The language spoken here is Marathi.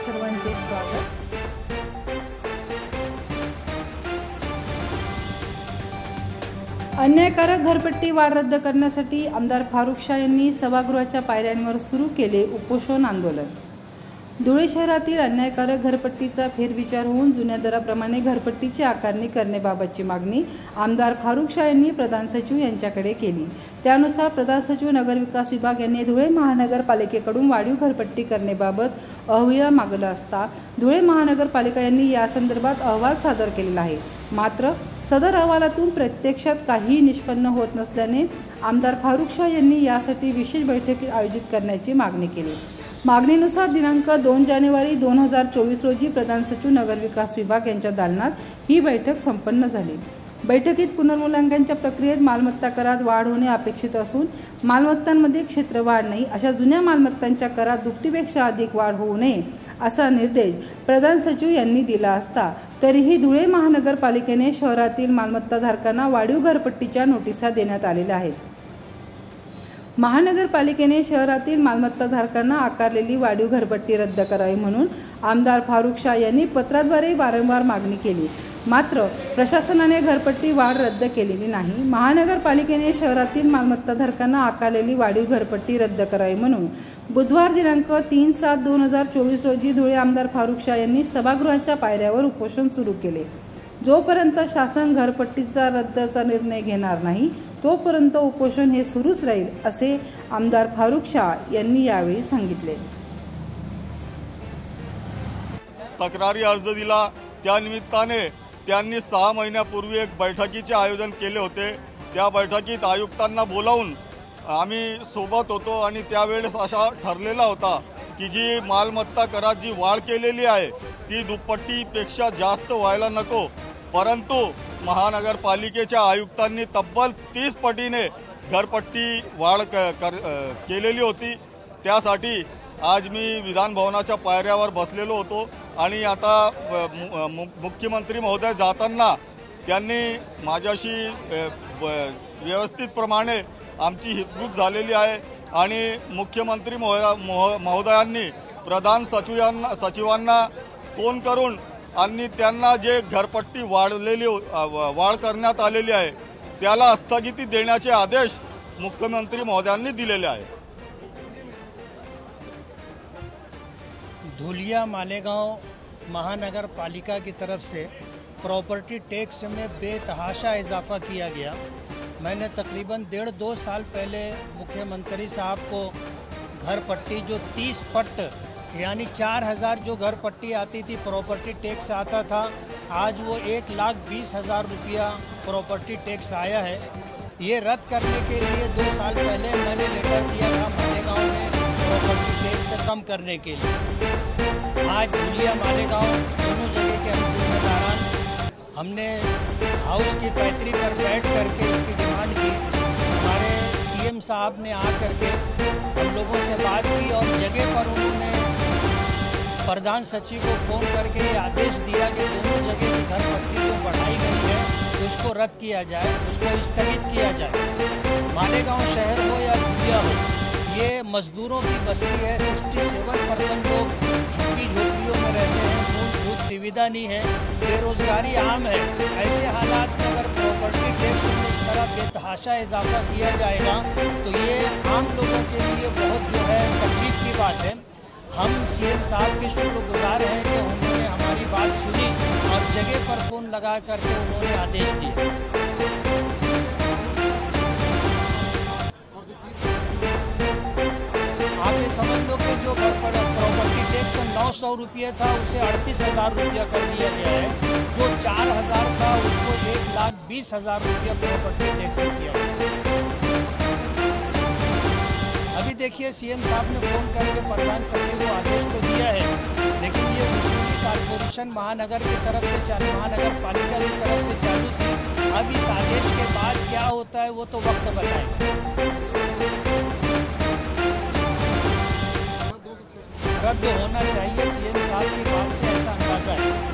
सर्वांचे स्वागत। अन्यायकारक घरपट्टी वाढ रद्द करण्यासाठी आमदार फारुख शाह यांनी सभागृहाच्या पायऱ्यांवर सुरू केले उपोषण आंदोलन। धुळे शहरातील अन्यायकारक घरपट्टीचा फेरविचार होऊन जुन्या दराप्रमाणे घरपट्टीची आकारणी करण्याबाबतची मागणी आमदार फारुख शाह यांनी प्रधान सचिव यांच्याकडे केली। त्यानुसार प्रधान सचिव नगरविकास विभाग यांनी धुळे महानगरपालिकेकडून वाढीव घरपट्टी करण्याबाबत अहवाल मागवला असता धुळे महानगरपालिका यांनी या संदर्भात अहवाल सादर केलेला आहे। मात्र सदर अहवालातून प्रत्यक्षात काहीही निष्पन्न होत नसल्याने आमदार फारुख शाह यांनी यासाठी विशेष बैठक आयोजित करण्याची मागणी केली। मागणीनुसार दिनांक 2 जानेवारी 2024 रोजी प्रधान सचिव नगरविकास विभाग यांच्या दालनात ही बैठक संपन्न झाली। बैठकीत पुनर्मूल्यांकनाच्या प्रक्रियेत मालमत्ता करात वाढ होणे अपेक्षित असून मालमत्तांमध्ये क्षेत्रवाढ नाही अशा जुन्या मालमत्तांच्या करात दुपटीपेक्षा अधिक वाढ होऊ नये असा निर्देश प्रधान सचिव यांनी दिला असता तरीही धुळे महानगरपालिकेने शहरातील मालमत्ताधारकांना वाढीव घरपट्टीच्या नोटिसा देण्यात आलेल्या आहेत। महानगरपालिकेने शहरातील मालमत्ताधारकांना आकारलेली वाढीव घरपट्टी रद्द करावी म्हणून आमदार फारुख शाह यांनी पत्राद्वारे वारंवार मागणी केली। मात्र प्रशासनाने घरपट्टी वाढ रद्द केलेली नाही। महानगरपालिकेने शहरातील मालमत्ताधारकांना आकारलेली वाढीव घरपट्टी रद्द करावी म्हणून बुधवार दिनांक 3/7/2024 रोजी धुळे आमदार फारुख शाह यांनी सभागृहाच्या पायऱ्यावर उपोषण सुरू केले। जोपर्यंत शासन घरपट्टीचा रद्दचा निर्णय घेणार नाही तोपर्यंत उपोषण हे सुरूच राहील असे आमदार फारुख शाह यांनी यावेळी सांगितले। तक्रारी अर्ज दिला त्या निमित्ताने त्यांनी 6 महिन्यापूर्वी एक बैठकीचे आयोजन केले होते। त्या बैठकीत आयुक्तांना बोलावून आम्ही सोबत होतो आणि त्यावेळेस असा ठरलेला होता की जी मालमत्ता करात जी वाढ केलेली आहे ती दुप्पटीपेक्षा जास्त व्हायला नको, परंतु महानगरपालिकेच्या आयुक्तांनी तब्बल 30 पटीने घरपट्टी वाढ केलेली होती। त्यासाठी आज मी विधानभवनाच्या पायऱ्यावर बसलेलो होतो आणि आता मुख्यमंत्री महोदय जाताना त्यांनी माझ्याशी व्यवस्थितप्रमाणे आमची हितगुज झालेली आहे आणि मुख्यमंत्री महोदयांनी प्रधान सचिवांना फोन करून आणि त्यांना जे घरपट्टी वाढ करण्यात आलेली आहे त्याला स्थगिती देण्याचे आदेश मुख्यमंत्री महोदयांनी दिलेले आहेत। धुलिया मालेगांव महानगर पालिका की तरफ से प्रॉपर्टी टैक्स में बेतहाशा इजाफा किया गया। मैंने तकरीबन 1.5-2 साल पहले मुख्यमंत्री साहब को घरपट्टी जो 30 पट यानी 4000 जो घरपट्टी आती थी प्रॉपर्टी टैक्स आता था, आज वो 1,20,000 रुपया प्रॉपर्टी टैक्स आया है। ये रद्द करने के लिए 2 साल पहले मैंने लेटर दिया था मालेगांव में प्रॉपर्टी टैक्स कम करने के लिए। आज धुलिया मालेगांव दोनों जगह के हम जिम्मेदारान हमने हाउस की पैतरी पर बैठ करके इसकी डिमांड की। हमारे सीएम साहब ने आकर के हम लोगों से बात की और जगह पर उन्होंने प्रधान सचिव को फ़ोन करके ये आदेश दिया कि दोनों जगह की घरपट्टी जो बढ़ाई गई है उसको रद्द किया जाए, उसको स्थगित किया जाए। मालेगांव शहर हो या धुलिया हो, ये मजदूरों की बस्ती है। 67% लोग झुग्गी झोपड़ियों में रहते हैं, मूलभूत सुविधा नहीं है, बेरोजगारी आम है। ऐसे हालात में अगर प्रॉपर्टी टैक्स में इस तरह बेतहाशा इजाफा किया जाएगा तो ये आम लोगों के लिए बहुत जो है तकलीफ की बात है। हम सीएम साहब के शुक्रगुजार हैं कि उन्होंने हमारी बात सुनी और जगह पर फ़ोन लगा करके उन्होंने आदेश दिए। आप ये समझ लो कि जो प्रॉपर्टी टैक्स 900 रुपये था उसे 38,000 रुपया कर दिया गया है। जो 4,000 था उसको 1,20,000 रुपया प्रॉपर्टी टैक्स किया गया। अभी देखिए सीएम साहब ने फ़ोन करके प्रधान सचिव को आदेश तो दिया है, लेकिन ये वसूली कॉर्पोरेशन महानगर की तरफ से महानगर पालिका की तरफ से चालू थी। अब इस आदेश के बाद क्या होता है वो तो वक्त बताएगा। रद्द होना चाहिए, सीएम साहब की बात से ऐसा अंदाजा है।